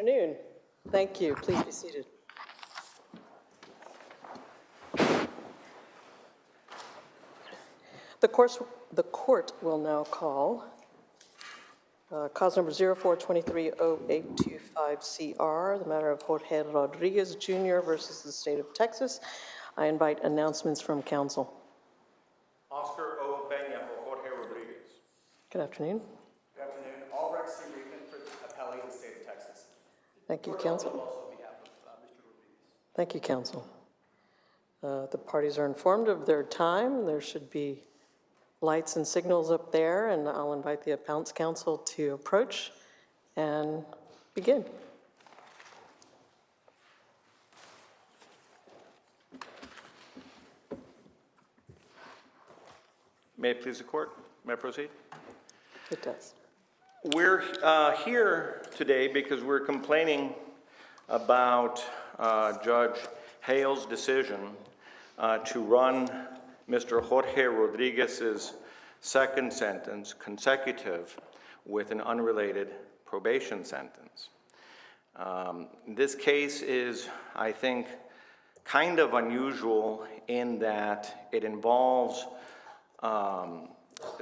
afternoon. Thank you. Please be seated. The court will now call cause number 04230825CR, the matter of Jorge Rodriguez Jr. versus the state of Texas. I invite announcements from counsel. Oscar O. Peña for Jorge Rodriguez. Good afternoon. Good afternoon. All Rex C. Reekman for the appellee in the state of Texas. Thank you, counsel. Also on behalf of Mr. Rodriguez. Thank you, counsel. The parties are informed of their time. There should be lights and signals up there, and I'll invite the appellant's counsel to approach and begin. May it please the court? May I proceed? It does. We're here today because we're complaining about Judge Hale's decision to run Mr. Jorge Rodriguez's second sentence consecutive with an unrelated probation sentence. This case is, I think, kind of unusual in that it involves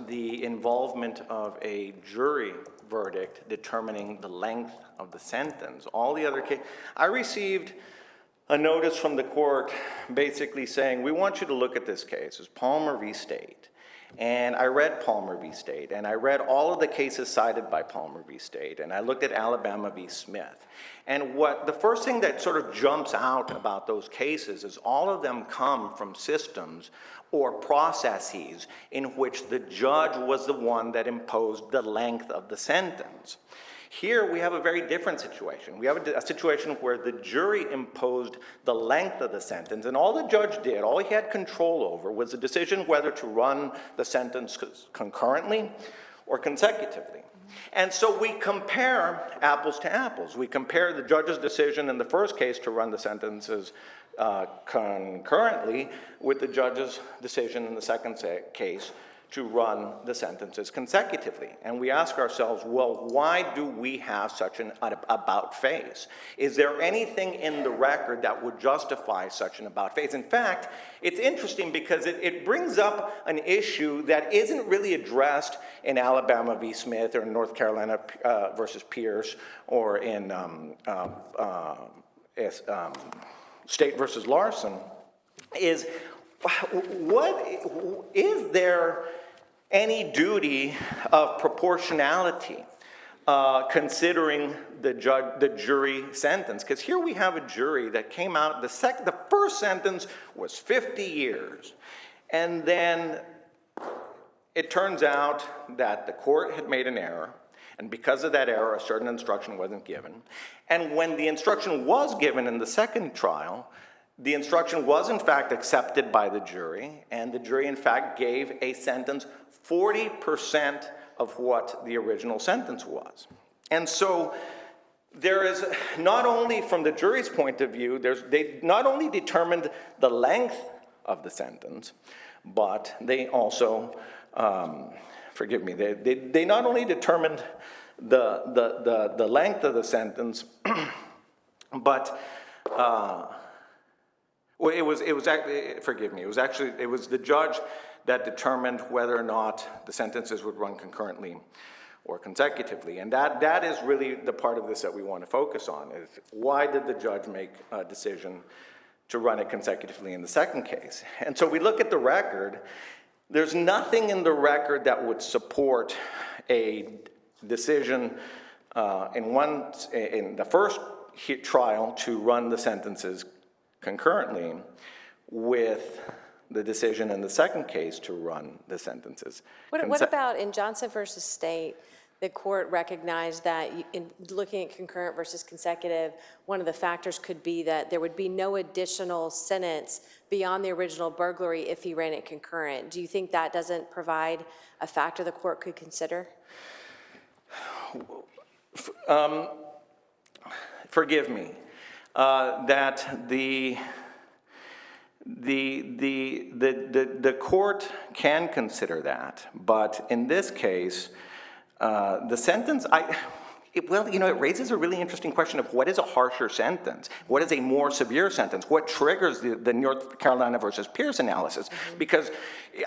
the involvement of a jury verdict determining the length of the sentence. All the other cases, I received a notice from the court basically saying, we want you to look at this case. It's Palmer v. State. And I read Palmer v. State, and I read all of the cases cited by Palmer v. State, and I looked at Alabama v. Smith. And the first thing that sort of jumps out about those cases is all of them come from systems or processes in which the judge was the one that imposed the length of the sentence. Here we have a very different situation. We have a situation where the jury imposed the length of the sentence, and all the judge did, all he had control over, was the decision whether to run the sentence concurrently or consecutively. And so we compare apples to apples. We compare the judge's decision in the first case to run the sentences concurrently with the judge's decision in the second case to run the sentences consecutively. And we ask ourselves, well, why do we have such an about face? Is there anything in the record that would justify such an about face? In fact, it's interesting because it brings up an issue that isn't really addressed in Alabama v. Smith or in North Carolina versus Pierce or in State versus Larson, is there any duty of proportionality considering the jury sentence? Because here we have a jury that came out, the first sentence was 50 years. And then it turns out that the court had made an error, and because of that error, a certain instruction wasn't given. And when the instruction was given in the second trial, the instruction was in fact accepted by the jury, and the jury in fact gave a sentence 40% of what the original sentence was. And so there is, not only from the jury's point of view, they not only determined the length of the sentence, but they also, they not only determined the length of the sentence, but it was the judge that determined whether or not the sentences would run concurrently or consecutively. And that is really the part of this that we want to focus on, is why did the judge make a decision to run it consecutively in the second case? And so we look at the record. There's nothing in the record that would support a decision in the first trial to run the sentences concurrently with the decision in the second case to run the sentences. What about in Johnson versus State, the court recognized that in looking at concurrent versus consecutive, one of the factors could be that there would be no additional sentence beyond the original burglary if he ran it concurrent. Do you think that doesn't provide a factor the court could consider? Forgive me, that the court can consider that, but in this case, the sentence, Well, you know, it raises a really interesting question of what is a harsher sentence? What is a more severe sentence? What triggers the North Carolina versus Pierce analysis? Because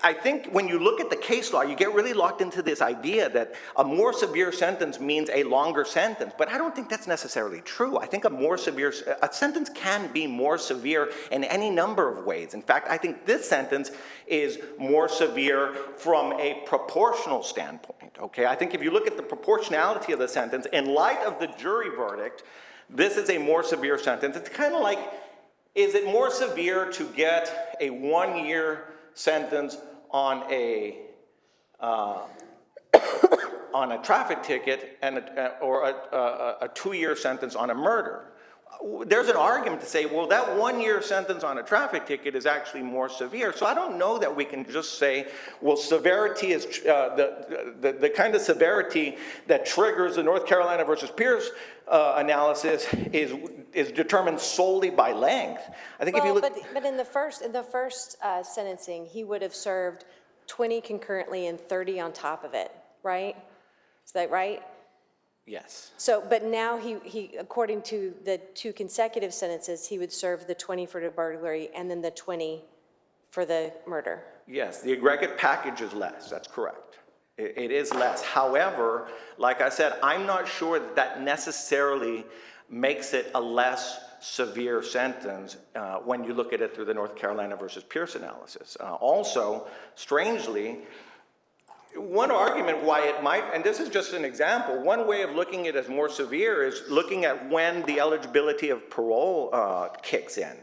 I think when you look at the case law, you get really locked into this idea that a more severe sentence means a longer sentence. But I don't think that's necessarily true. I think a sentence can be more severe in any number of ways. In fact, I think this sentence is more severe from a proportional standpoint, okay? I think if you look at the proportionality of the sentence, in light of the jury verdict, this is a more severe sentence. It's kind of like, is it more severe to get a 1-year sentence on a traffic ticket and or a 2-year sentence on a murder? There's an argument to say, well, that 1-year sentence on a traffic ticket is actually more severe. So I don't know that we can just say, well, severity is the kind of severity that triggers the North Carolina versus Pierce analysis is determined solely by length. I think if you look, but in the first sentencing, he would have served 20 concurrently and 30 on top of it, right? Is that right? yes. So, but now he, according to the 2 consecutive sentences, he would serve the 20 for the burglary and then the 20 for the murder. Yes, the aggregate package is less, that's correct. It is less. However, like I said, I'm not sure that that necessarily makes it a less severe sentence when you look at it through the North Carolina versus Pierce analysis. Also, strangely, one argument why it might, and this is just an example, one way of looking at it as more severe is looking at when the eligibility of parole kicks in.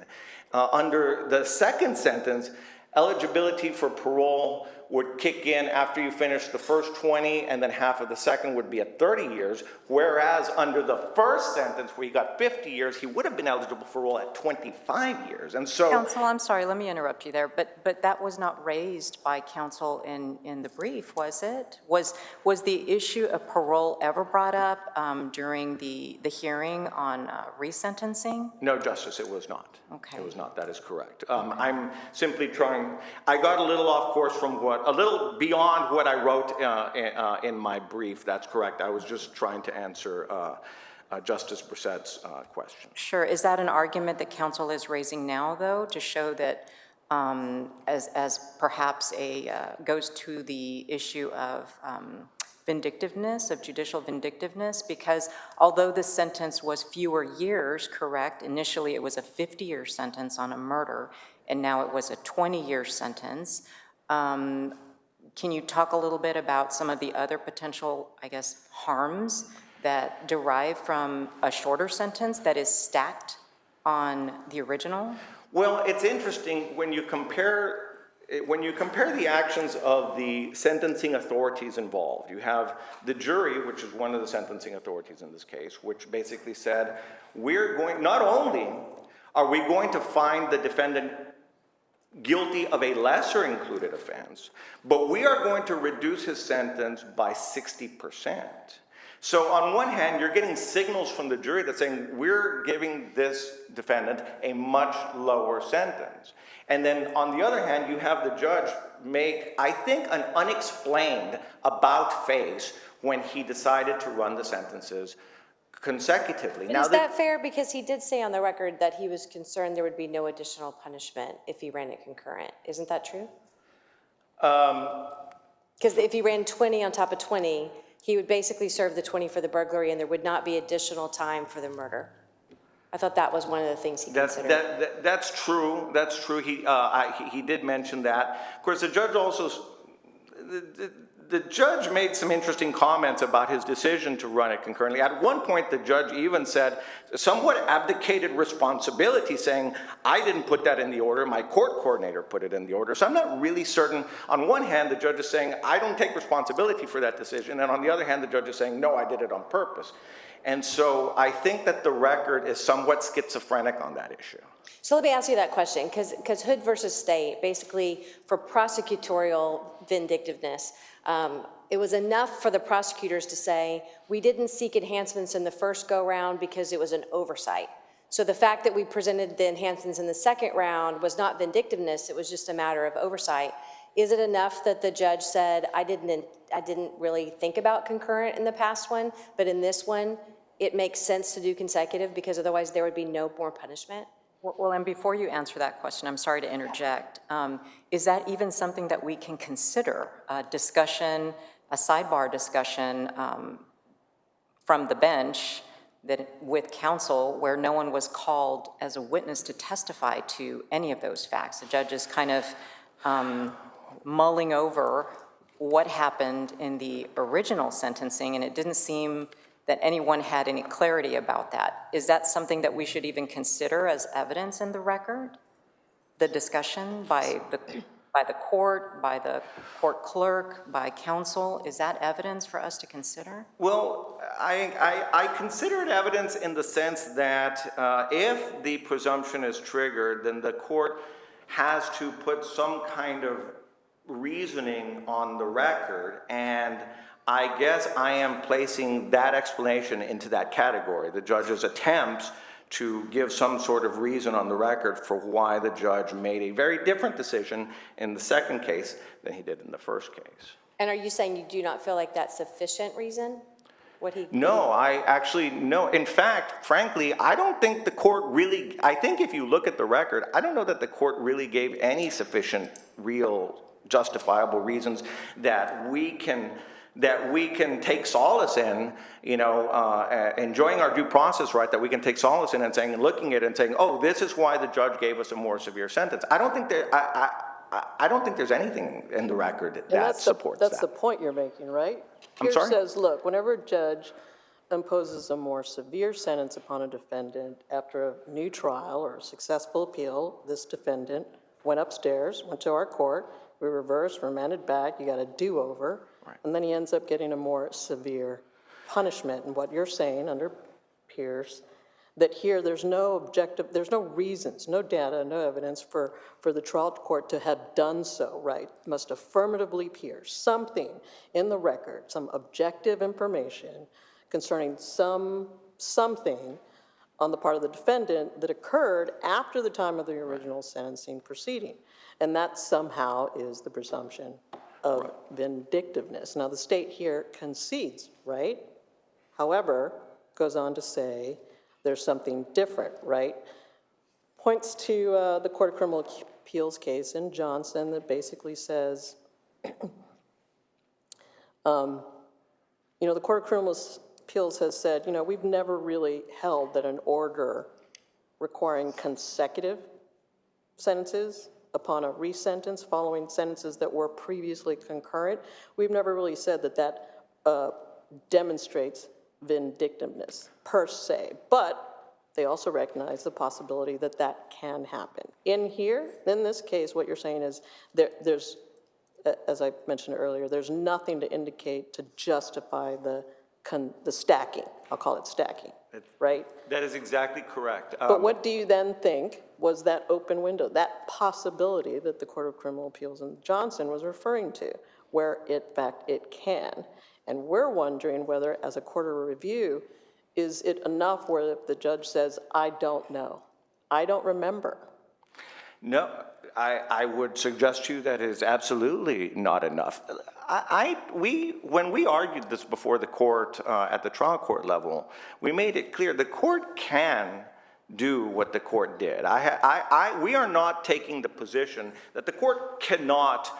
Under the second sentence, eligibility for parole would kick in after you finish the first 20, and then half of the second would be at 30 years, whereas under the first sentence, where he got 50 years, he would have been eligible for parole at 25 years. And so— Counsel, I'm sorry, let me interrupt you there, but that was not raised by counsel in the brief, was it? Was the issue of parole ever brought up during the hearing on resentencing? No, Justice, it was not. Okay. It was not, that is correct. I'm simply trying, I got a little off course from a little beyond what I wrote in my brief, that's correct. I was just trying to answer Justice Brissett's question. Sure. Is that an argument that counsel is raising now, though, to show that as perhaps goes to the issue of vindictiveness, of judicial vindictiveness? Because although the sentence was fewer years, correct, initially it was a 50-year sentence on a murder, and now it was a 20-year sentence. Can you talk a little bit about some of the other potential, I guess, harms that derive from a shorter sentence that is stacked on the original? Well, it's interesting when you compare the actions of the sentencing authorities involved. You have the jury, which is one of the sentencing authorities in this case, which basically said, not only are we going to find the defendant guilty of a lesser included offense, but we are going to reduce his sentence by 60%. So on one hand, you're getting signals from the jury that's saying, we're giving this defendant a much lower sentence. And then on the other hand, you have the judge make, I think, an unexplained about face when he decided to run the sentences consecutively. But is that fair? Because he did say on the record that he was concerned there would be no additional punishment if he ran it concurrent. Isn't that true? Because if he ran 20 on top of 20, he would basically serve the 20 for the burglary and there would not be additional time for the murder. I thought that was one of the things he considered. That's true. That's true. He did mention that. Of course, the judge also, the judge made some interesting comments about his decision to run it concurrently. At one point, the judge even said, somewhat abdicated responsibility, saying, I didn't put that in the order, my court coordinator put it in the order. So I'm not really certain. On one hand, the judge is saying, I don't take responsibility for that decision. And on the other hand, the judge is saying, no, I did it on purpose. And so I think that the record is somewhat schizophrenic on that issue. So let me ask you that question, because Hood versus State, basically for prosecutorial vindictiveness, it was enough for the prosecutors to say, we didn't seek enhancements in the first go-round because it was an oversight. So the fact that we presented the enhancements in the second round was not vindictiveness, it was just a matter of oversight. Is it enough that the judge said, I didn't really think about concurrent in the past one, but in this one, it makes sense to do consecutive because otherwise there would be no more punishment? Well, and before you answer that question, I'm sorry to interject. Is that even something that we can consider, a discussion, a sidebar discussion from the bench that with counsel where no one was called as a witness to testify to any of those facts? The judge is kind of mulling over what happened in the original sentencing, and it didn't seem that anyone had any clarity about that. Is that something that we should even consider as evidence in the record? The discussion by the court, by the court clerk, by counsel, is that evidence for us to consider? Well, I consider it evidence in the sense that if the presumption is triggered, then the court has to put some kind of reasoning on the record, and I guess I am placing that explanation into that category. The judge's attempts to give some sort of reason on the record for why the judge made a very different decision in the second case than he did in the first case. And are you saying you do not feel like that's sufficient reason? No, I actually, no. In fact, frankly, I don't think the court really, I think if you look at the record, I don't know that the court really gave any sufficient, real, justifiable reasons that we can take solace in, enjoying our due process right, that we can take solace in and saying, looking at it and saying, oh, this is why the judge gave us a more severe sentence. I don't think there's anything in the record that supports that. That's the point you're making, right? I'm sorry? Here says, look, whenever a judge imposes a more severe sentence upon a defendant after a new trial or a successful appeal, this defendant went upstairs, went to our court, we reversed, remanded back, you got a do-over, right. And then he ends up getting a more severe punishment. And what you're saying under Pierce, that here there's no objective, there's no reasons, no data, no evidence for the trial court to have done so, right? Must affirmatively pierce something in the record, some objective information concerning something on the part of the defendant that occurred after the time of the original sentencing proceeding. And that somehow is the presumption of vindictiveness. Now, the state here concedes, right? However, goes on to say there's something different, right? Points to the Court of Criminal Appeals case in Johnson that basically says, the Court of Criminal Appeals has said, we've never really held that an order requiring consecutive sentences upon a resentence following sentences that were previously concurrent, we've never really said that demonstrates vindictiveness per se, but they also recognize the possibility that that can happen. In this case, what you're saying is there's, as I mentioned earlier, there's nothing to indicate to justify the stacking. I'll call it stacking, right? That is exactly correct. But what do you then think was that open window, that possibility that the Court of Criminal Appeals in Johnson was referring to, where in fact it can? And we're wondering whether, as a court of review, is it enough where if the judge says, I don't know, I don't remember? No, I would suggest to you that it is absolutely not enough. When we argued this before the court at the trial court level, we made it clear the court can do what the court did. We are not taking the position that the court cannot,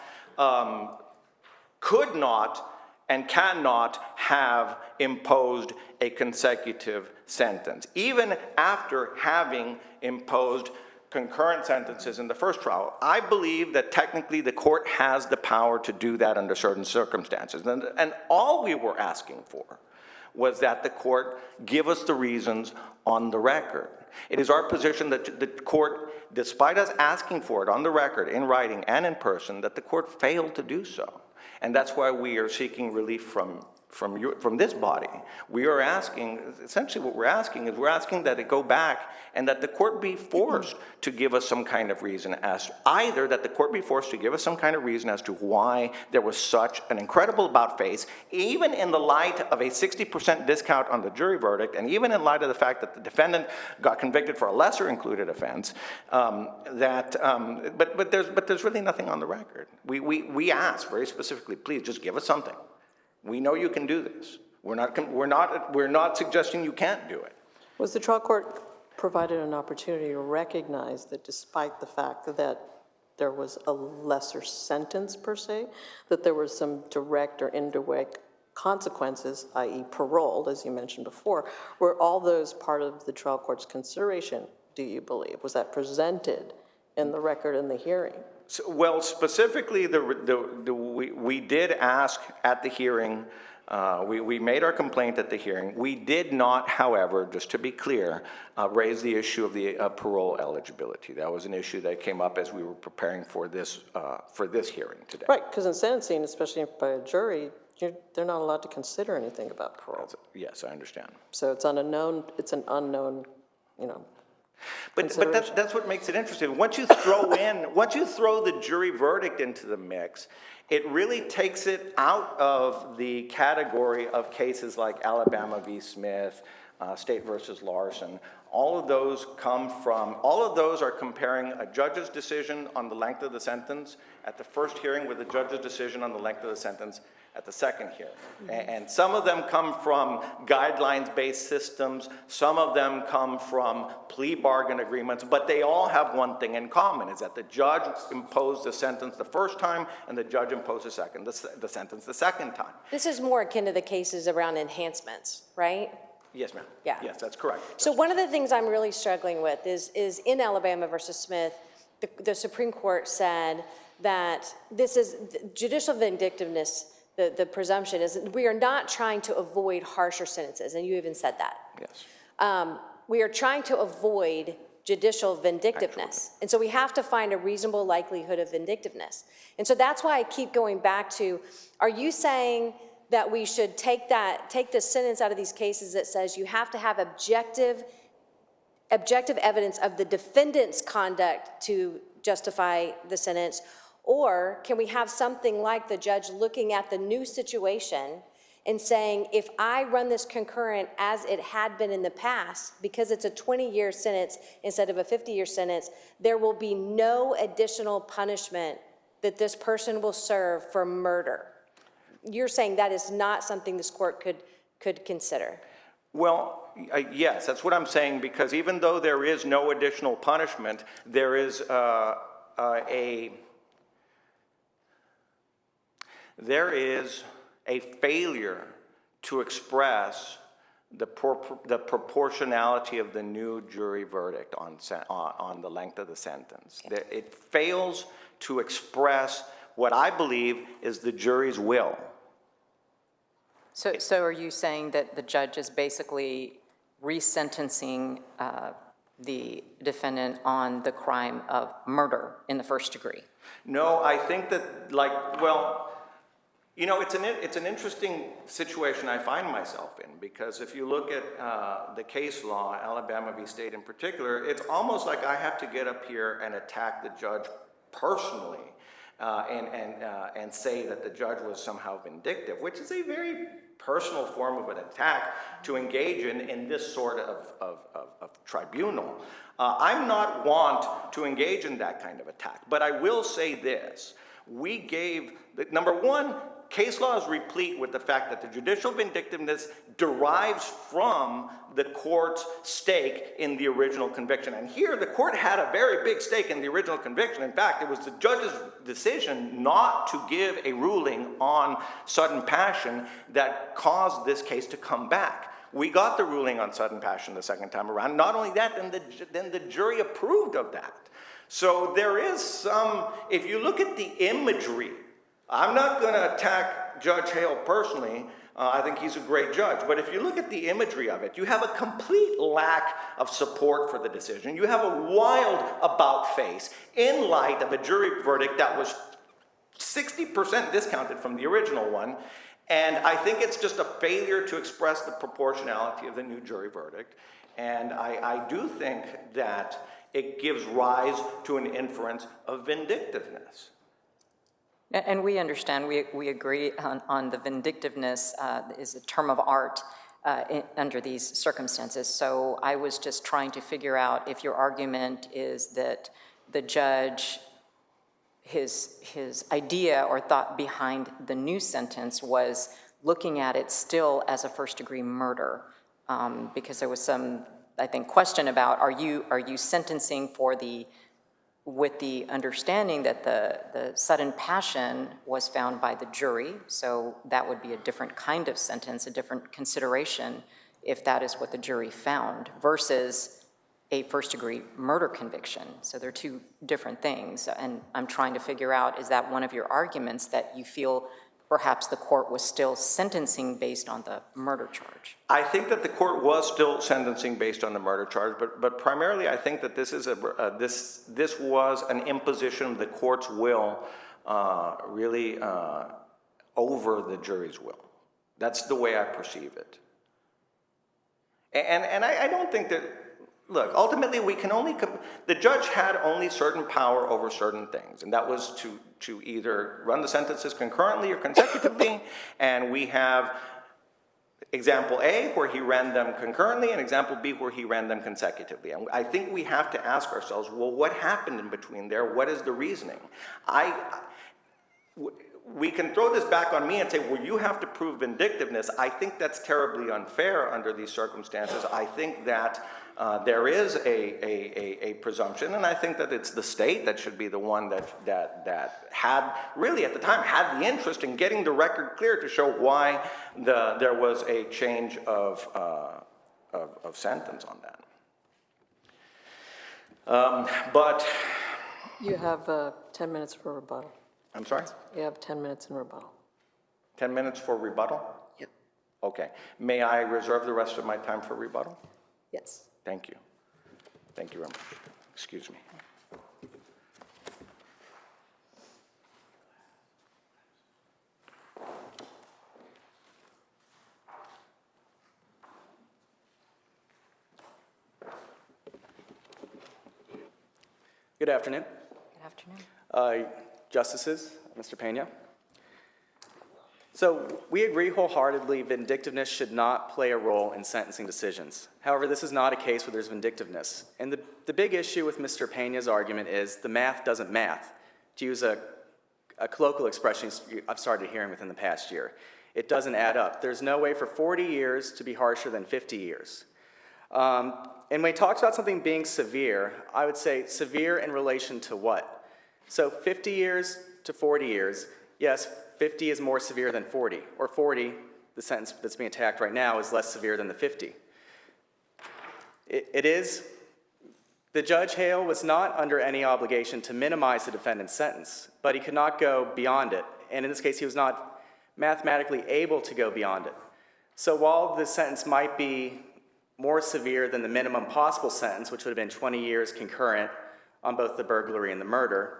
could not, and cannot have imposed a consecutive sentence, even after having imposed concurrent sentences in the first trial. I believe that technically the court has the power to do that under certain circumstances. And all we were asking for was that the court give us the reasons on the record. It is our position that the court, despite us asking for it on the record, in writing and in person, that the court failed to do so. And that's why we are seeking relief from this body. We are asking, essentially what we're asking that it go back and that the court be forced to give us some kind of reason as to why there was such an incredible about face, even in the light of a 60% discount on the jury verdict, and even in light of the fact that the defendant got convicted for a lesser included offense, but there's really nothing on the record. We ask very specifically, please just give us something. We know you can do this. We're not suggesting you can't do it. Was the trial court provided an opportunity to recognize that despite the fact that there was a lesser sentence per se, that there were some direct or indirect consequences, i.e. parole, as you mentioned before, were all those part of the trial court's consideration, do you believe? Was that presented in the record in the hearing? So, well, specifically, we did ask at the hearing, we made our complaint at the hearing. We did not, however, just to be clear, raise the issue of the parole eligibility. That was an issue that came up as we were preparing for this hearing today. Right, because in sentencing, especially by a jury, they're not allowed to consider anything about parole. Yes, I understand. So it's an unknown, But that's what makes it interesting. Once you throw the jury verdict into the mix, it really takes it out of the category of cases like Alabama v. Smith, State versus Larson. All of those are comparing a judge's decision on the length of the sentence at the first hearing with a judge's decision on the length of the sentence at the second hearing. And some of them come from guidelines-based systems, some of them come from plea bargain agreements, but they all have one thing in common, is that the judge imposed the sentence the first time and the judge imposed the sentence the second time. This is more akin to the cases around enhancements, right? Yes, ma'am. Yeah. Yes, that's correct. So one of the things I'm really struggling with is in Alabama versus Smith, the Supreme Court said that this is judicial vindictiveness. The presumption is that we are not trying to avoid harsher sentences, and you even said that. Yes. We are trying to avoid judicial vindictiveness. And so we have to find a reasonable likelihood of vindictiveness. And so that's why I keep going back to, are you saying that we should take the sentence out of these cases that says you have to have objective evidence of the defendant's conduct to justify the sentence? Or can we have something like the judge looking at the new situation and saying, if I run this concurrent as it had been in the past, because it's a 20-year sentence instead of a 50-year sentence, there will be no additional punishment that this person will serve for murder. You're saying that is not something this court could consider? Well, yes, that's what I'm saying, because even though there is no additional punishment, there is a failure to express the proportionality of the new jury verdict on the length of the sentence. It fails to express what I believe is the jury's will. So are you saying that the judge is basically resentencing the defendant on the crime of murder in the first degree? No, I think that, it's an interesting situation I find myself in, because if you look at the case law, Alabama v. State in particular, it's almost like I have to get up here and attack the judge personally and say that the judge was somehow vindictive, which is a very personal form of an attack to engage in this sort of tribunal. I'm not want to engage in that kind of attack, but I will say this. We gave, number one, case law is replete with the fact that the judicial vindictiveness derives from the court's stake in the original conviction. And here, the court had a very big stake in the original conviction. In fact, it was the judge's decision not to give a ruling on sudden passion that caused this case to come back. We got the ruling on sudden passion the second time around. Not only that, then the jury approved of that. So there is some, if you look at the imagery, I'm not going to attack Judge Hale personally. I think he's a great judge. But if you look at the imagery of it, you have a complete lack of support for the decision. You have a wild about face in light of a jury verdict that was 60% discounted from the original one. And I think it's just a failure to express the proportionality of the new jury verdict. And I do think that it gives rise to an inference of vindictiveness. And we understand, we agree on the vindictiveness is a term of art under these circumstances. So I was just trying to figure out if your argument is that the judge, his idea or thought behind the new sentence was looking at it still as a first-degree murder, because there was some, I think, question about are you sentencing for with the understanding that the sudden passion was found by the jury, so that would be a different kind of sentence, a different consideration if that is what the jury found, versus a first-degree murder conviction. So they're two different things, and I'm trying to figure out, is that one of your arguments that you feel perhaps the court was still sentencing based on the murder charge? I think that the court was still sentencing based on the murder charge, but primarily I think that this is this was an imposition of the court's will, really over the jury's will. That's the way I perceive it. And I don't think that. Look, ultimately, we can only, the judge had only certain power over certain things, and that was to either run the sentences concurrently or consecutively, and we have example A, where he ran them concurrently, and example B, where he ran them consecutively. And I think we have to ask ourselves, well, what happened in between there? What is the reasoning? We can throw this back on me and say, well, you have to prove vindictiveness. I think that's terribly unfair under these circumstances. I think that there is a presumption, and I think that it's the state that should be the one that had, really at the time, had the interest in getting the record clear to show why there was a change of sentence on that. But You have 10 minutes for rebuttal. I'm sorry? You have 10 minutes in rebuttal. 10 minutes for rebuttal? Yep. Okay. May I reserve the rest of my time for rebuttal? Yes. Thank you. Thank you very much. Excuse me. Good afternoon. Good afternoon. Justices, Mr. Pena. So we agree wholeheartedly vindictiveness should not play a role in sentencing decisions. However, this is not a case where there's vindictiveness. And the big issue with Mr. Pena's argument is the math doesn't math. To use a colloquial expression I've started hearing within the past year. It doesn't add up. There's no way for 40 years to be harsher than 50 years. And when he talks about something being severe, I would say severe in relation to what? So 50 years to 40 years, yes, 50 is more severe than 40, or 40, the sentence that's being attacked right now, is less severe than the 50. It is, the Judge Hale was not under any obligation to minimize the defendant's sentence, but he could not go beyond it. And in this case, he was not mathematically able to go beyond it. So while the sentence might be more severe than the minimum possible sentence, which would have been 20 years concurrent on both the burglary and the murder,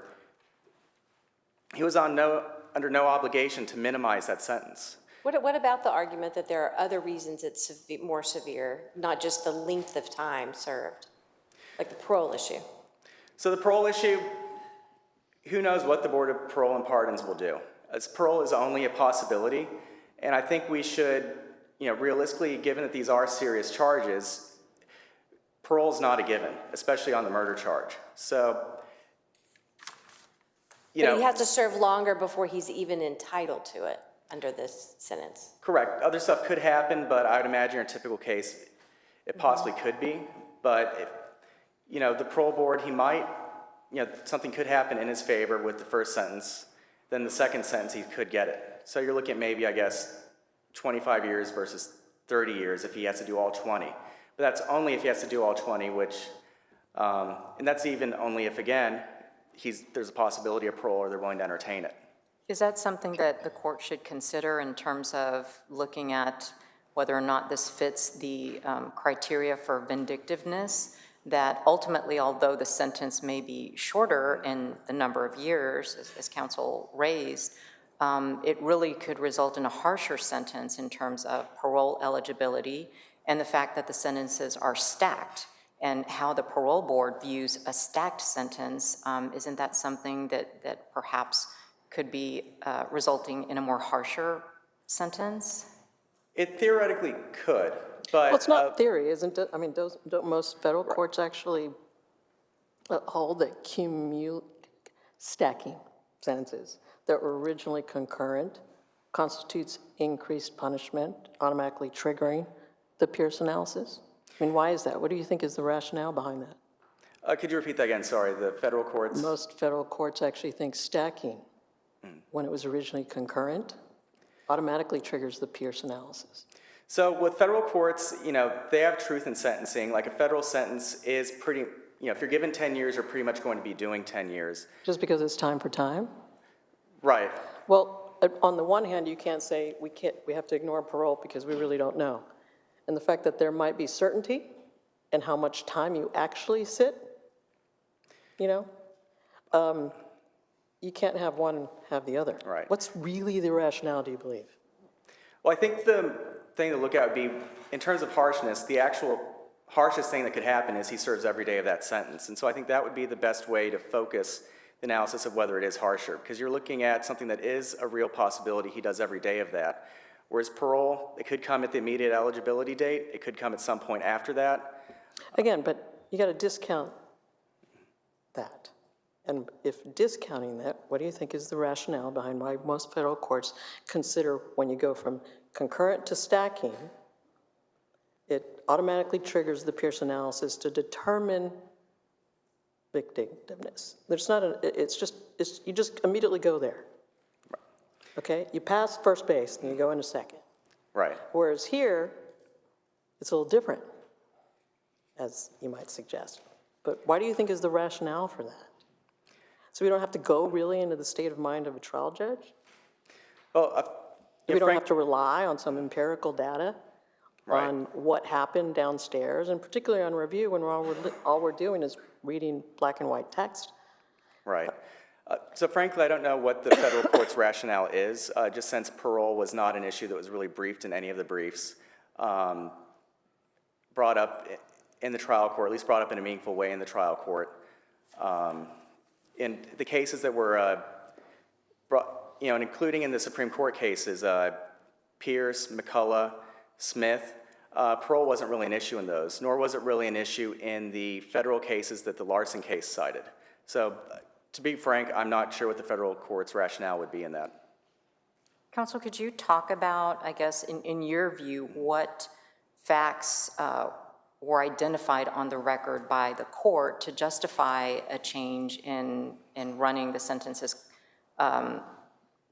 he was under no obligation to minimize that sentence. What about the argument that there are other reasons it's more severe, not just the length of time served, like the parole issue? So the parole issue, who knows what the Board of Parole and Pardons will do. As parole is only a possibility, and I think we should, realistically, given that these are serious charges, parole is not a given, especially on the murder charge. So, But he has to serve longer before he's even entitled to it under this sentence. Correct. Other stuff could happen, but I would imagine in a typical case, it possibly could be. But, the parole board, he might, something could happen in his favor with the first sentence. Then the second sentence, he could get it. So you're looking at maybe, 25 years versus 30 years if he has to do all 20. But that's only if he has to do all 20, which, and that's even only if, again, there's a possibility of parole or they're willing to entertain it. Is that something that the court should consider in terms of looking at whether or not this fits the criteria for vindictiveness? that ultimately, although the sentence may be shorter in the number of years, as counsel raised, it really could result in a harsher sentence in terms of parole eligibility and the fact that the sentences are stacked, and how the parole board views a stacked sentence. Isn't that something that perhaps could be resulting in a more harsher sentence? It theoretically could, but... Well, it's not theory, isn't it? I mean, don't most federal courts actually hold that stacking sentences that were originally concurrent constitutes increased punishment, automatically triggering the Pierce analysis? I mean, why is that? What do you think is the rationale behind that? Could you repeat that again? Sorry, the federal courts? Most federal courts actually think stacking, when it was originally concurrent, automatically triggers the Pierce analysis. So with federal courts, they have truth in sentencing. Like a federal sentence is pretty, if you're given 10 years, you're pretty much going to be doing 10 years. Just because it's time for time? Right. Well, on the one hand, you can't say we have to ignore parole because we really don't know. And the fact that there might be certainty in how much time you actually sit, you can't have one and have the other. Right. What's really the rationale, do you believe? Well, I think the thing to look at would be, in terms of harshness, the actual harshest thing that could happen is he serves every day of that sentence. And so I think that would be the best way to focus the analysis of whether it is harsher, because you're looking at something that is a real possibility he does every day of that. Whereas parole, it could come at the immediate eligibility date, it could come at some point after that. Again, but you got to discount that. And if discounting that, what do you think is the rationale behind why most federal courts consider when you go from concurrent to stacking, it automatically triggers the Pierce analysis to determine vindictiveness? There's not you just immediately go there. Okay, you pass first base and you go into second. Right. Whereas here, it's a little different, as you might suggest. But why do you think is the rationale for that? So we don't have to go really into the state of mind of a trial judge? Well, We don't have to rely on some empirical data Right. on what happened downstairs, and particularly on review when all we're doing is reading black and white text. Right. So frankly, I don't know what the federal court's rationale is, just since parole was not an issue that was really briefed in any of the briefs, brought up in the trial court, at least brought up in a meaningful way in the trial court. In the cases that were brought, and including in the Supreme Court cases, Pierce, McCullough, Smith, parole wasn't really an issue in those, nor was it really an issue in the federal cases that the Larson case cited. So to be frank, I'm not sure what the federal court's rationale would be in that. Counsel, could you talk about, I guess, in your view, what facts were identified on the record by the court to justify a change in running the sentences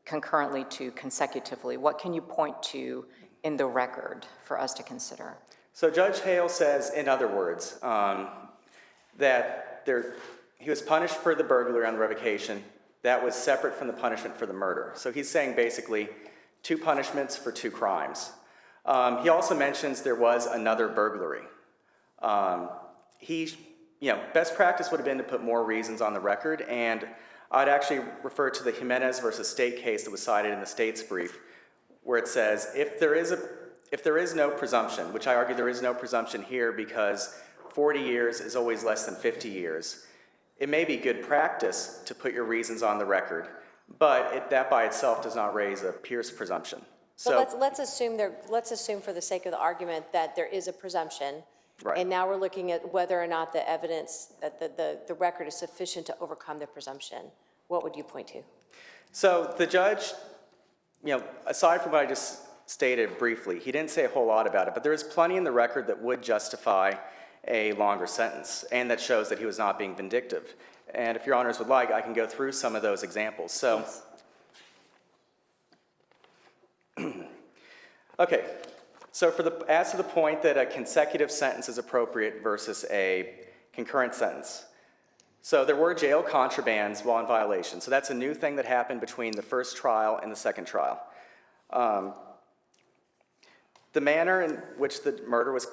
concurrently to consecutively? What can you point to in the record for us to consider? So Judge Hale says, in other words, that he was punished for the burglary on the revocation. That was separate from the punishment for the murder. So he's saying basically 2 punishments for 2 crimes. He also mentions there was another burglary. Best practice would have been to put more reasons on the record, and I'd actually refer to the Jimenez versus State case that was cited in the state's brief, where it says if there is no presumption, which I argue there is no presumption here because 40 years is always less than 50 years, it may be good practice to put your reasons on the record, but that by itself does not raise a Pierce presumption. So But let's assume for the sake of the argument that there is a presumption. Right. And now we're looking at whether or not the evidence, that the record is sufficient to overcome the presumption. What would you point to? So the judge, aside from what I just stated briefly, he didn't say a whole lot about it, but there is plenty in the record that would justify a longer sentence, and that shows that he was not being vindictive. And if your honors would like, I can go through some of those examples. So, okay, so as to the point that a consecutive sentence is appropriate versus a concurrent sentence. So there were jail contrabands while in violation. So that's a new thing that happened between the first trial and the second trial. The manner in which the murder was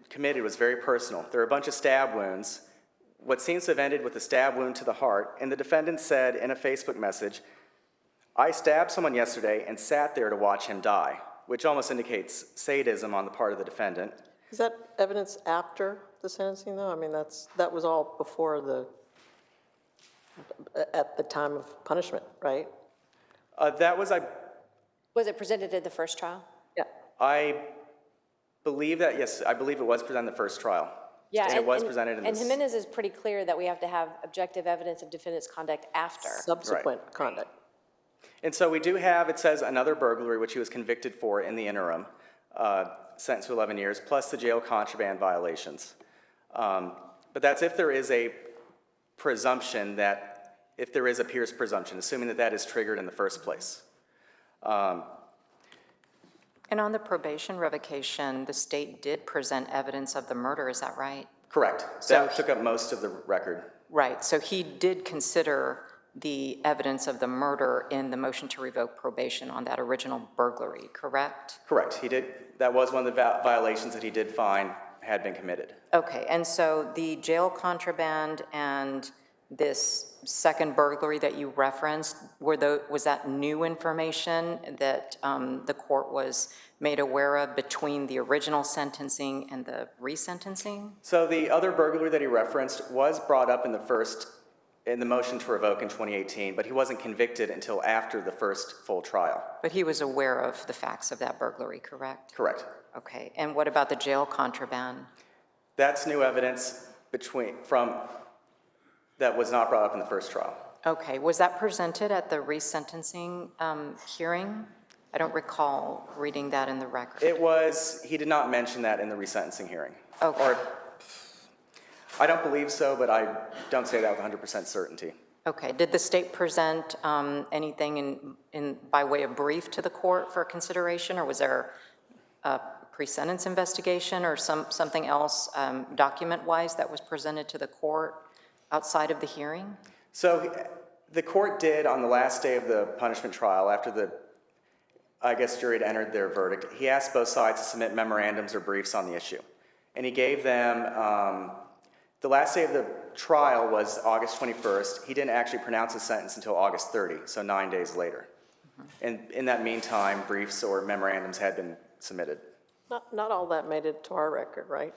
committed was very personal. There were a bunch of stab wounds. What seems to have ended with a stab wound to the heart, and the defendant said in a Facebook message, "I stabbed someone yesterday and sat there to watch him die," which almost indicates sadism on the part of the defendant. Is that evidence after the sentencing, though? I mean, that was all before at the time of punishment, right? That was, Was it presented at the first trial? Yeah. I believe that, yes, I believe it was presented in the first trial. Yeah, And it was presented in and this. Jimenez is pretty clear that we have to have objective evidence of defendant's conduct after. Subsequent conduct. And so we do have, it says, another burglary, which he was convicted for in the interim, sentenced to 11 years, plus the jail contraband violations. But that's if there is a presumption that, if there is a Pierce presumption, assuming that that is triggered in the first place. And on the probation revocation, the state did present evidence of the murder, is that right? Correct. That took up most of the record. Right, so he did consider the evidence of the murder in the motion to revoke probation on that original burglary, correct? Correct. He did. That was one of the violations that he did find had been committed. Okay, and so the jail contraband and this second burglary that you referenced, was that new information that the court was made aware of between the original sentencing and the resentencing? So the other burglary that he referenced was brought up in the motion to revoke in 2018, but he wasn't convicted until after the first full trial. But he was aware of the facts of that burglary, correct? Correct. Okay, and what about the jail contraband? That's new evidence that was not brought up in the first trial. Okay, was that presented at the resentencing hearing? I don't recall reading that in the record. He did not mention that in the resentencing hearing. Okay. Or, I don't believe so, but I don't say that with 100% certainty. Okay, did the state present anything by way of brief to the court for consideration, or was there a pre-sentence investigation or something else document-wise that was presented to the court outside of the hearing? So the court did, on the last day of the punishment trial, after the, I guess, jury had entered their verdict, he asked both sides to submit memorandums or briefs on the issue. And he gave them, the last day of the trial was August 21st. He didn't actually pronounce his sentence until August 30, so 9 days later. And in that meantime, briefs or memorandums had been submitted. Not all that made it to our record, right?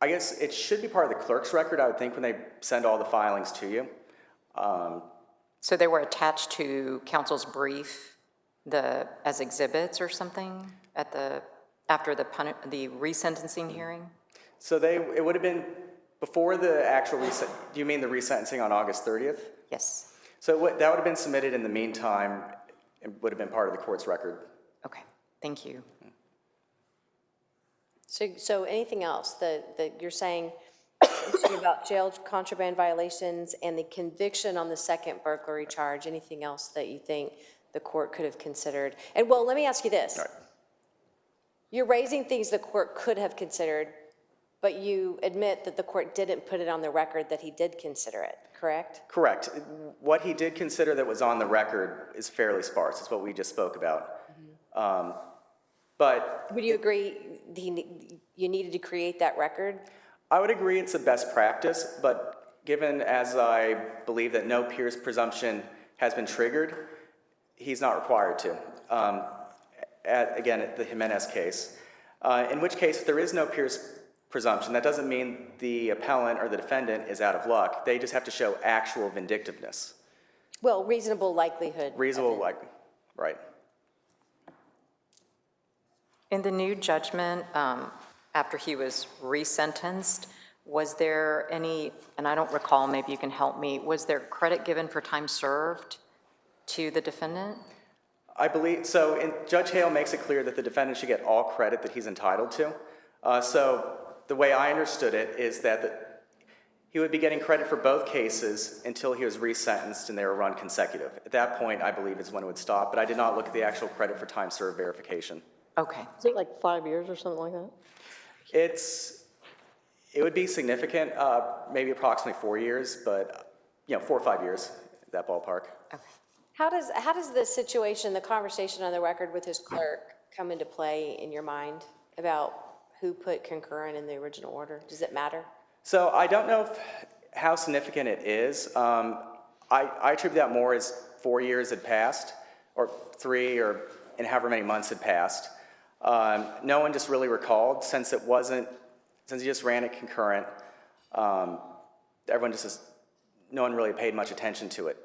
I guess it should be part of the clerk's record, I would think, when they send all the filings to you. So they were attached to counsel's brief as exhibits or something after the resentencing hearing? So it would have been before the actual do you mean the resentencing on August 30th? Yes. So that would have been submitted in the meantime. It would have been part of the court's record. Okay, thank you. So anything else that you're saying about jail contraband violations and the conviction on the second burglary charge, anything else that you think the court could have considered? And well, let me ask you this. All right. You're raising things the court could have considered, but you admit that the court didn't put it on the record that he did consider it, correct? Correct. What he did consider that was on the record is fairly sparse. It's what we just spoke about. But would you agree you needed to create that record? I would agree it's a best practice, but given as I believe that no Pierce presumption has been triggered, he's not required to. Again, at the Jimenez case, in which case if there is no Pierce presumption, that doesn't mean the appellant or the defendant is out of luck. They just have to show actual vindictiveness. Well, reasonable likelihood. Reasonable, right. In the new judgment, after he was resentenced, was there any, and I don't recall, maybe you can help me, was there credit given for time served to the defendant? I believe, so Judge Hale makes it clear that the defendant should get all credit that he's entitled to. So the way I understood it is that he would be getting credit for both cases until he was resentenced and they were run consecutive. At that point, I believe is when it would stop, but I did not look at the actual credit for time served verification. Okay. Is it like 5 years or something like that? It would be significant, maybe approximately 4 years, but 4 or 5 years, that ballpark. Okay. How does the situation, the conversation on the record with his clerk come into play in your mind about who put concurrent in the original order? Does it matter? So I don't know how significant it is. I attribute that more as 4 years had passed, or 3, and however many months had passed. No one just really recalled, since he just ran it concurrent. No one really paid much attention to it.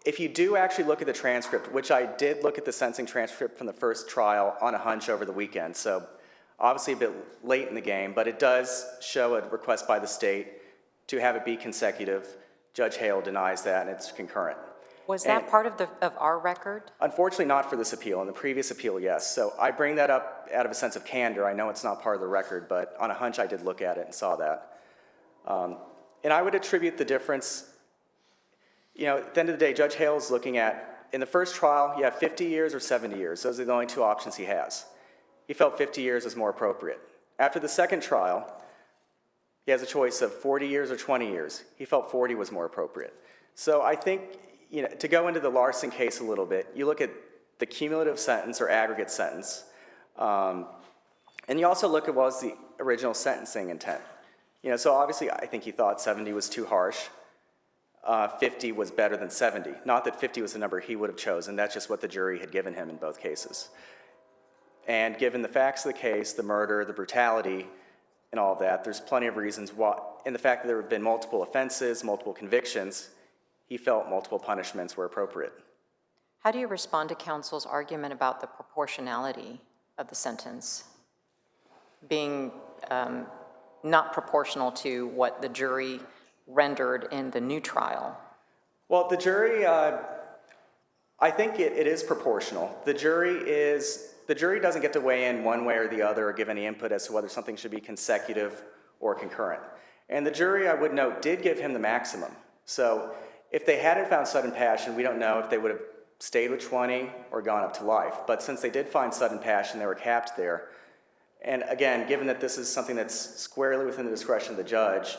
If you do actually look at the transcript, which I did look at the sentencing transcript from the first trial on a hunch over the weekend, so obviously a bit late in the game, but it does show a request by the state to have it be consecutive. Judge Hale denies that, and it's concurrent. Was that part of our record? Unfortunately, not for this appeal. In the previous appeal, yes. So I bring that up out of a sense of candor. I know it's not part of the record, but on a hunch, I did look at it and saw that. And I would attribute the difference, at the end of the day, Judge Hale is looking at, in the first trial, you have 50 years or 70 years. Those are the only 2 options he has. He felt 50 years was more appropriate. After the second trial, he has a choice of 40 years or 20 years. He felt 40 was more appropriate. So I think, to go into the Larson case a little bit, you look at the cumulative sentence or aggregate sentence, and you also look at what was the original sentencing intent. So obviously I think he thought 70 was too harsh. 50 was better than 70. Not that 50 was the number he would have chosen. That's just what the jury had given him in both cases. And given the facts of the case, the murder, the brutality, and all of that, there's plenty of reasons why, and the fact that there have been multiple offenses, multiple convictions, he felt multiple punishments were appropriate. How do you respond to counsel's argument about the proportionality of the sentence being not proportional to what the jury rendered in the new trial? Well, the jury, I think it is proportional. The jury doesn't get to weigh in one way or the other or give any input as to whether something should be consecutive or concurrent. And the jury, I would note, did give him the maximum. So if they hadn't found sudden passion, we don't know if they would have stayed with 20 or gone up to life. But since they did find sudden passion, they were capped there. And again, given that this is something that's squarely within the discretion of the judge,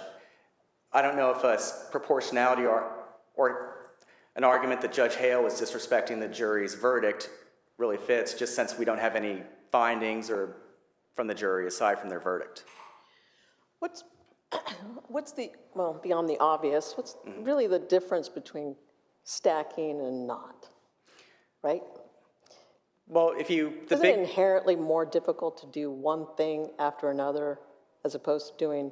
I don't know if a proportionality or an argument that Judge Hale was disrespecting the jury's verdict really fits, just since we don't have any findings or from the jury aside from their verdict. What's the, well, beyond the obvious, what's really the difference between stacking and not, right? Well, Isn't it inherently more difficult to do one thing after another as opposed to doing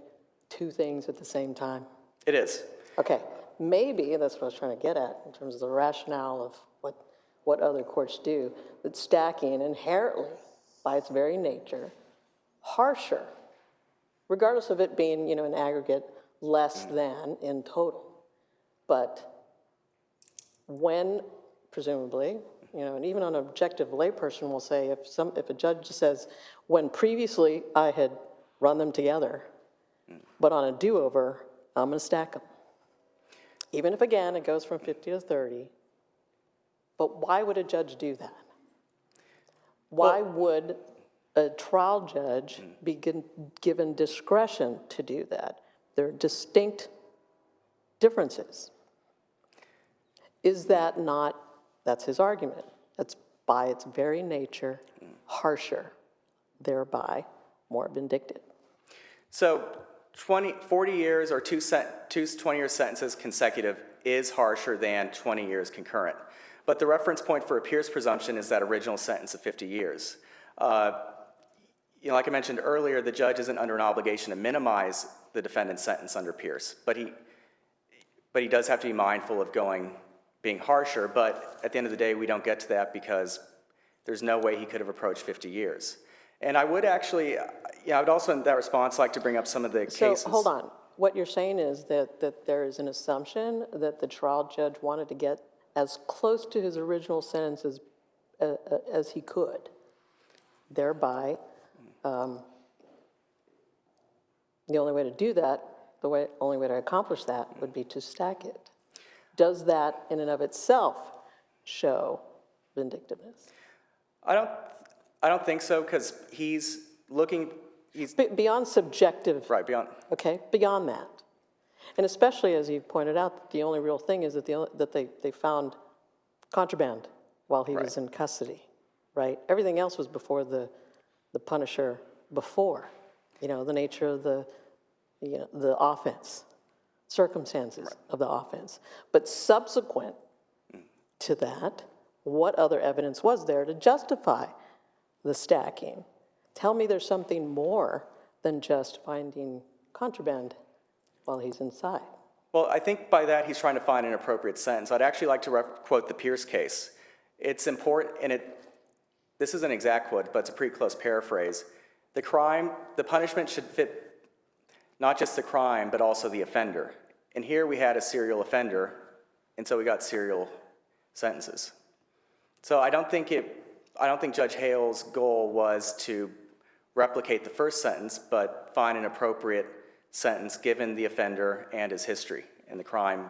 2 things at the same time? It is. Okay, maybe that's what I was trying to get at in terms of the rationale of what other courts do, that stacking inherently, by its very nature, harsher, regardless of it being, an aggregate less than in total. But when, presumably, and even an objective layperson will say, if a judge says, when previously I had run them together, but on a do-over, I'm going to stack them. Even if, again, it goes from 50 to 30. But why would a judge do that? Why would a trial judge be given discretion to do that? There are distinct differences. Is that not, that's his argument, that's by its very nature harsher, thereby more vindictive. So 40 years or two 20-year sentences consecutive is harsher than 20 years concurrent. But the reference point for a Pierce presumption is that original sentence of 50 years. Like I mentioned earlier, the judge isn't under an obligation to minimize the defendant's sentence under Pierce, but he does have to be mindful of being harsher, but at the end of the day, we don't get to that because there's no way he could have approached 50 years. And I would actually, I would also in that response like to bring up some of the cases. So hold on, what you're saying is that there is an assumption that the trial judge wanted to get as close to his original sentence as he could, thereby the only way to do that, only way to accomplish that would be to stack it. Does that in and of itself show vindictiveness? I don't think so, because he's beyond subjective. Right, beyond. Okay, beyond that. And especially as you pointed out, the only real thing is that they found contraband while he was Right. in custody, right? Everything else was before the punisher before, the nature of the offense, circumstances of the offense. But subsequent to that, what other evidence was there to justify the stacking? Tell me there's something more than just finding contraband while he's inside. Well, I think by that he's trying to find an appropriate sentence. I'd actually like to quote the Pierce case. It's important, and this is an exact quote, but it's a pretty close paraphrase. The punishment should fit not just the crime, but also the offender. And here we had a serial offender, and so we got serial sentences. So I don't think Judge Hale's goal was to replicate the first sentence, but find an appropriate sentence given the offender and his history and the crime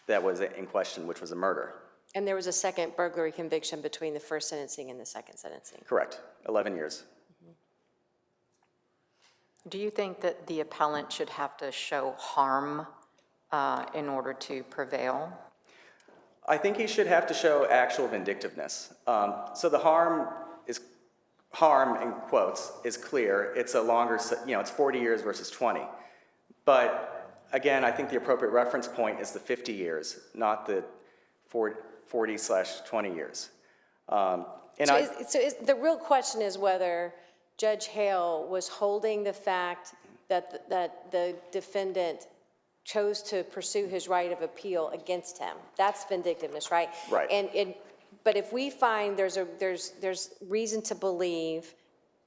that was in question, which was a murder. And there was a second burglary conviction between the first sentencing and the second sentencing. Correct, 11 years. Do you think that the appellant should have to show harm in order to prevail? I think he should have to show actual vindictiveness. So the harm in quotes, is clear. It's a longer, it's 40 years versus 20. But again, I think the appropriate reference point is the 50 years, not the 40/20 years. The real question is whether Judge Hale was holding the fact that the defendant chose to pursue his right of appeal against him. That's vindictiveness, right? Right. But if we find there's reason to believe,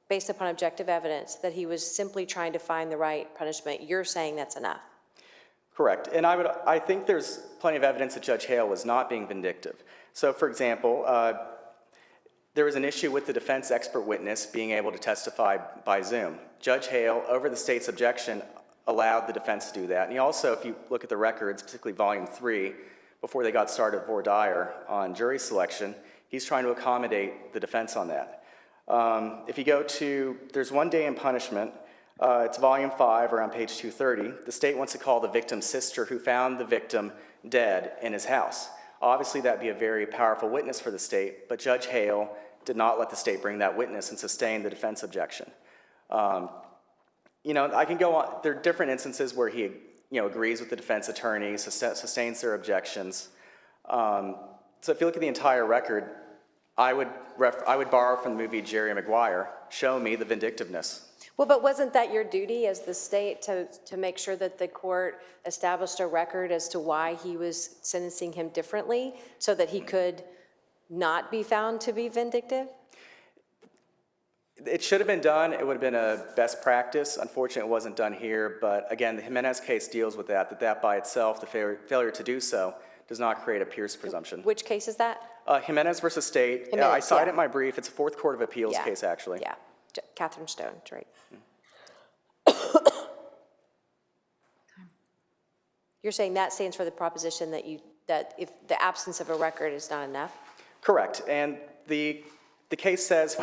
based upon objective evidence, that he was simply trying to find the right punishment, you're saying that's enough? Correct. And I think there's plenty of evidence that Judge Hale was not being vindictive. So, for example, there was an issue with the defense expert witness being able to testify by Zoom. Judge Hale, over the state's objection, allowed the defense to do that. And he also, if you look at the records, particularly Volume 3, before they got started voir dire on jury selection, he's trying to accommodate the defense on that. If you go to, there's One Day in Punishment, it's Volume 5, around page 230. The state wants to call the victim's sister who found the victim dead in his house. Obviously, that'd be a very powerful witness for the state, but Judge Hale did not let the state bring that witness and sustain the defense objection. I can go on. There are different instances where he agrees with the defense attorney, sustains their objections. So if you look at the entire record, I would borrow from the movie Jerry Maguire, show me the vindictiveness. Well, but wasn't that your duty as the state to make sure that the court established a record as to why he was sentencing him differently so that he could not be found to be vindictive? It should have been done. It would have been a best practice. Unfortunately, it wasn't done here. But again, the Jimenez case deals with that by itself, the failure to do so, does not create a Pierce presumption. Which case is that? Jimenez versus State. Jimenez, I cite yeah. it in my brief. It's a Fourth Court of Appeals Yeah. case, actually. Yeah, Catherine Stone, that's right. You're saying that stands for the proposition that if the absence of a record is not enough? Correct. And the case says,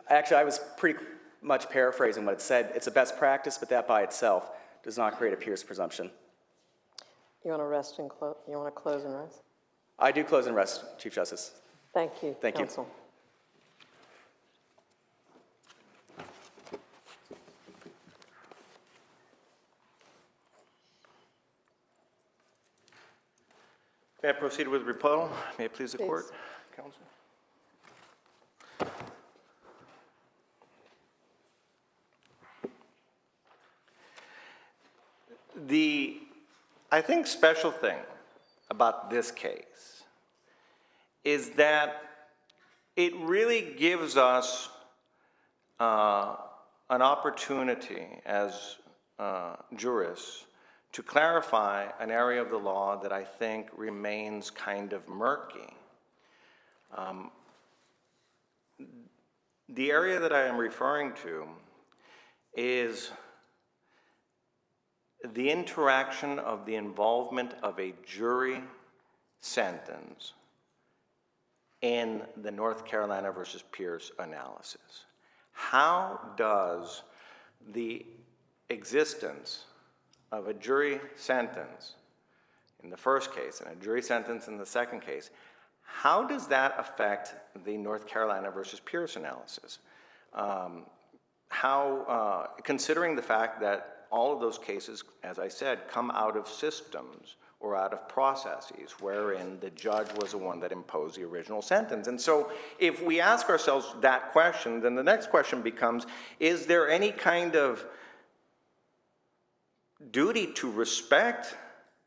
actually, I was pretty much paraphrasing what it said. It's a best practice, but that by itself does not create a Pierce presumption. You want to rest and close? You want to close and rest? I do close and rest, Chief Justice. Thank you, Thank you. counsel. May I proceed with rebuttal? May it please the Please. court, counsel? I think, special thing about this case is that it really gives us an opportunity as jurists to clarify an area of the law that I think remains kind of murky. The area that I am referring to is the interaction of the involvement of a jury sentence in the North Carolina versus Pierce analysis. How does the existence of a jury sentence in the first case and a jury sentence in the second case, how does that affect the North Carolina versus Pierce analysis? Considering the fact that all of those cases, as I said, come out of systems or out of processes wherein the judge was the one that imposed the original sentence. And so if we ask ourselves that question, then the next question becomes, is there any kind of duty to respect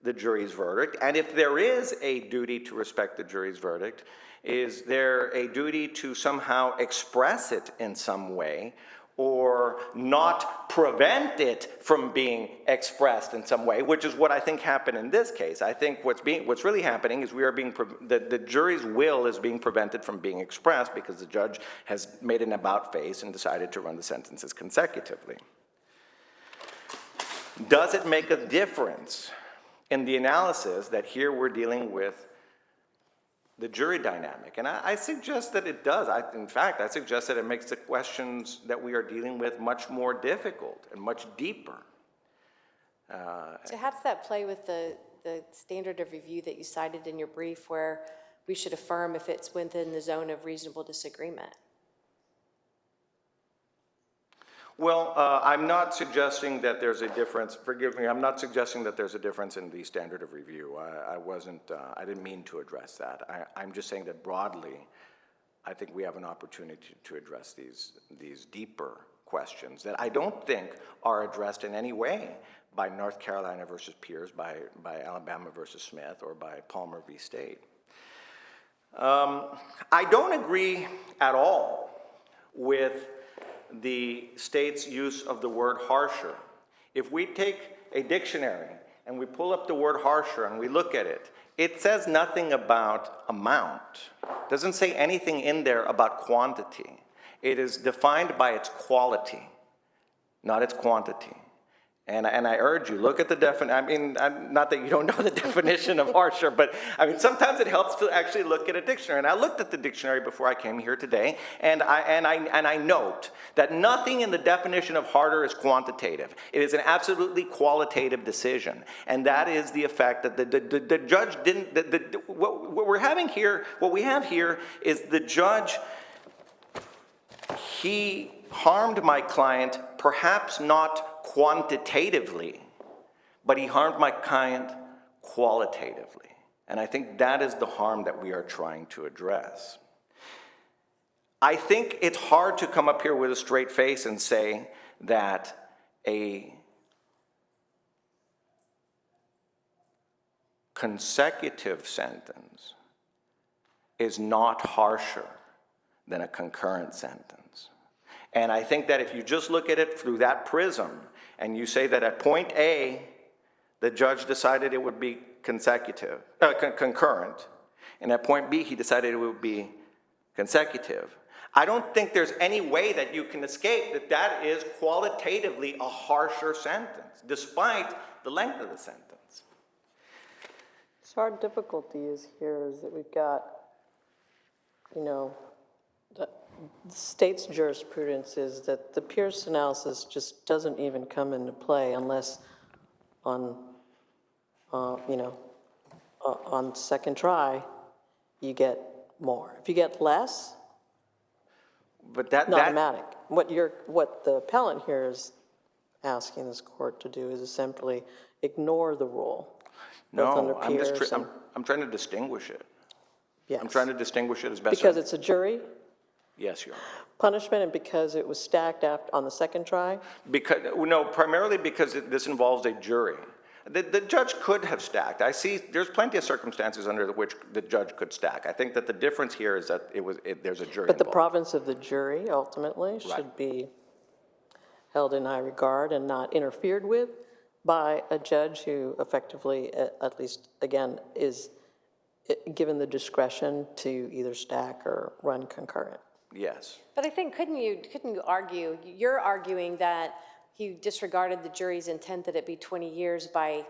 the jury's verdict? And if there is a duty to respect the jury's verdict, is there a duty to somehow express it in some way or not prevent it from being expressed in some way, which is what I think happened in this case. I think what's really happening is the jury's will is being prevented from being expressed because the judge has made an about face and decided to run the sentences consecutively. Does it make a difference in the analysis that here we're dealing with the jury dynamic? And I suggest that it does. In fact, I suggest that it makes the questions that we are dealing with much more difficult and much deeper. So how does that play with the standard of review that you cited in your brief where we should affirm if it's within the zone of reasonable disagreement? Well, I'm not suggesting that there's a difference. Forgive me, I'm not suggesting that there's a difference in the standard of review. I didn't mean to address that. I'm just saying that broadly, I think we have an opportunity to address these deeper questions that I don't think are addressed in any way by North Carolina versus Pierce, by Alabama versus Smith, or by Palmer v. State. I don't agree at all with the state's use of the word harsher. If we take a dictionary and we pull up the word harsher and we look at it, it says nothing about amount. It doesn't say anything in there about quantity. It is defined by its quality, not its quantity. And I urge you, look at the definition. I mean, not that you don't know the definition of harsher, but I mean, sometimes it helps to actually look at a dictionary. And I looked at the dictionary before I came here today, and I note that nothing in the definition of harsher is quantitative. It is an absolutely qualitative decision, and that is the effect that the judge didn't. What we're having here, what we have here, is the judge. He harmed my client, perhaps not quantitatively, but he harmed my client qualitatively. And I think that is the harm that we are trying to address. I think it's hard to come up here with a straight face and say that a consecutive sentence is not harsher than a concurrent sentence. And I think that if you just look at it through that prism, and you say that at point A, the judge decided it would be concurrent, and at point B, he decided it would be consecutive, I don't think there's any way that you can escape that that is qualitatively a harsher sentence, despite the length of the sentence. So our difficulty is that we've got, the state's jurisprudence is that the Pierce analysis just doesn't even come into play unless on second try, you get more. If you get less, But not automatic. What the appellant here is asking this court to do is simply ignore the rule. both under No, Pierce and- I'm trying to distinguish it. Yes. I'm trying to distinguish it as best Because I... it's a jury Yes, Your Honor. punishment and because it was stacked on the second try? Primarily because this involves a jury. The judge could have stacked. I see there's plenty of circumstances under which the judge could stack. I think that the difference here is that there's a jury But the involved. province of the jury ultimately should be held in high regard and not interfered with by a judge who effectively, at least again, is given the discretion to either stack or run concurrent. Yes. But I think, couldn't you argue, you're arguing that he disregarded the jury's intent that it be 20 years by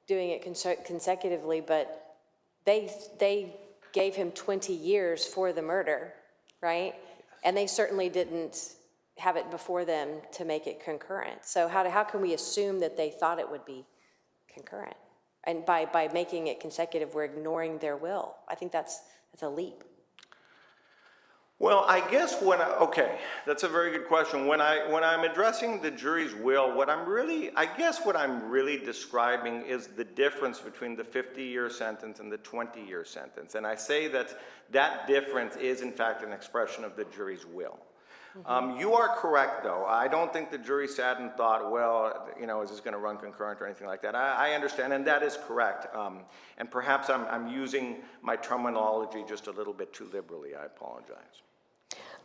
doing it consecutively, but they gave him 20 years for the murder, right? Yes. And they certainly didn't have it before them to make it concurrent. So how can we assume that they thought it would be concurrent? And by making it consecutive, we're ignoring their will. I think that's a leap. Well, I guess okay, that's a very good question. When I'm addressing the jury's will, what I'm really describing is the difference between the 50-year sentence and the 20-year sentence. And I say that that difference is in fact an expression of the jury's will. You are correct, though. I don't think the jury sat and thought, well, you know, is this going to run concurrent or anything like that. I understand, and that is correct. And perhaps I'm using my terminology just a little bit too liberally. I apologize.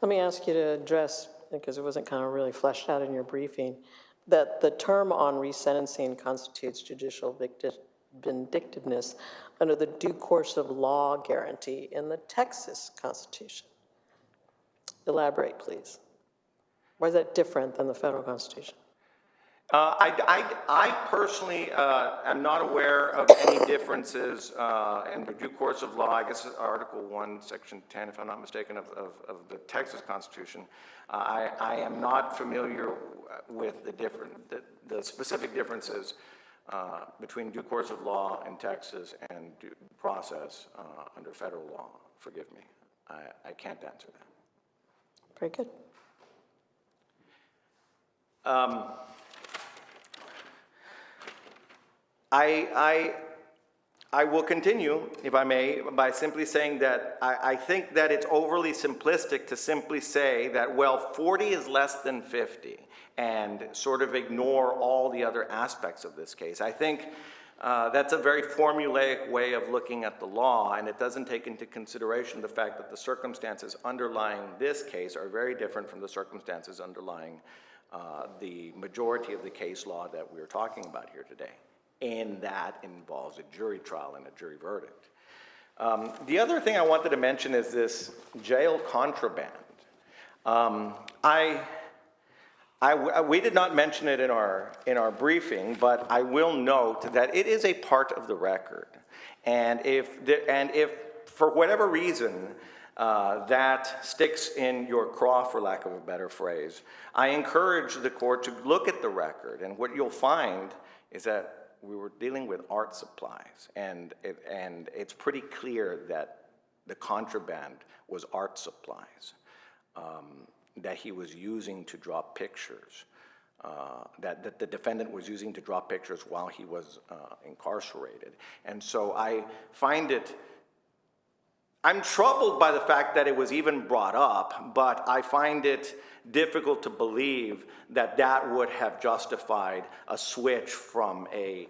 Let me ask you to address, because it wasn't kind of really fleshed out in your briefing, that the term on resentencing constitutes judicial vindictiveness under the due course of law guarantee in the Texas Constitution. Elaborate, please. Why is that different than the federal Constitution? I personally am not aware of any differences in the due course of law. I guess Article 1, Section 10, if I'm not mistaken, of the Texas Constitution. I am not familiar with the specific differences between due course of law in Texas and due process under federal law. Forgive me. I can't answer that. Very good. I will continue, if I may, by simply saying that I think that it's overly simplistic to simply say that, well, 40 is less than 50, and sort of ignore all the other aspects of this case. I think that's a very formulaic way of looking at the law, and it doesn't take into consideration the fact that the circumstances underlying this case are very different from the circumstances underlying the majority of the case law that we're talking about here today. And that involves a jury trial and a jury verdict. The other thing I wanted to mention is this jail contraband. We did not mention it in our briefing, but I will note that it is a part of the record. And if for whatever reason that sticks in your craw, for lack of a better phrase, I encourage the court to look at the record. And what you'll find is that we were dealing with art supplies, and it's pretty clear that the contraband was art supplies that he was using to draw pictures, that the defendant was using to draw pictures while he was incarcerated. And so I'm troubled by the fact that it was even brought up, but I find it difficult to believe that that would have justified a switch from a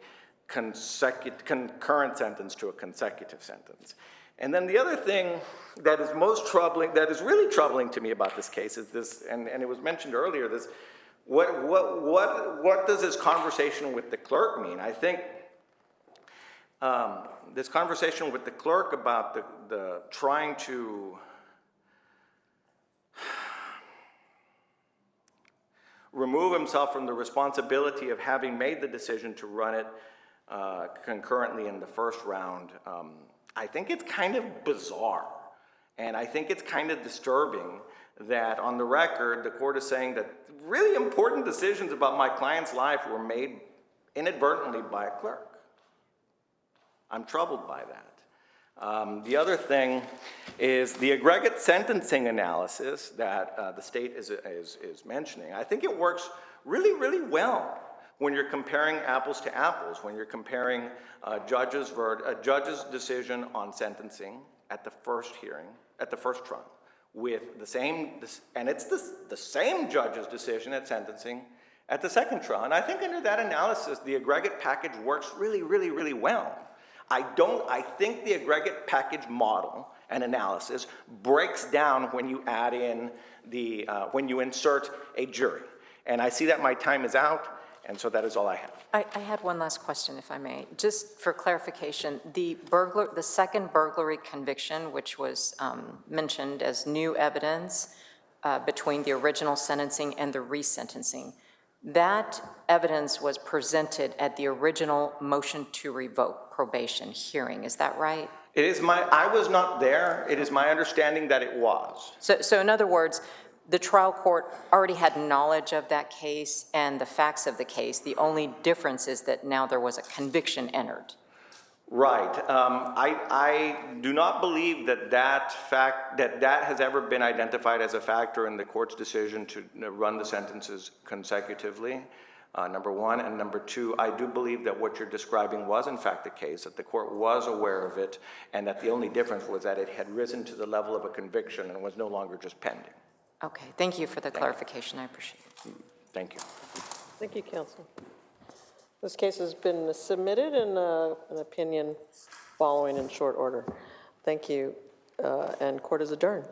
concurrent sentence to a consecutive sentence. And then the other thing that is most troubling, that is really troubling to me about this case is this, and it was mentioned earlier, this, what does this conversation with the clerk mean? I think this conversation with the clerk about the trying to remove himself from the responsibility of having made the decision to run it concurrently in the first round, I think it's kind of bizarre. And I think it's kind of disturbing that on the record, the court is saying that really important decisions about my client's life were made inadvertently by a clerk. I'm troubled by that. The other thing is the aggregate sentencing analysis that the state is mentioning. I think it works really, really well when you're comparing apples to apples, when you're comparing a judge's decision on sentencing at the first hearing, at the first trial, with the same, and it's the same judge's decision at sentencing at the second trial. And I think under that analysis, the aggregate package works really, really, really well. I think the aggregate package model and analysis breaks down when you add in when you insert a jury. And I see that my time is out, and so that is all I have. I had one last question, if I may. Just for clarification, the second burglary conviction, which was mentioned as new evidence between the original sentencing and the resentencing, that evidence was presented at the original motion to revoke probation hearing. Is that right? I was not there. It is my understanding that it was. So in other words, the trial court already had knowledge of that case and the facts of the case. The only difference is that now there was a conviction entered. Right. I do not believe that has ever been identified as a factor in the court's decision to run the sentences consecutively, number one. And number two, I do believe that what you're describing was in fact the case, that the court was aware of it, and that the only difference was that it had risen to the level of a conviction and was no longer just pending. Okay, thank you for the clarification. I appreciate it. Thank you. Thank you, counsel. This case has been submitted and an opinion following in short order. Thank you, and court is adjourned.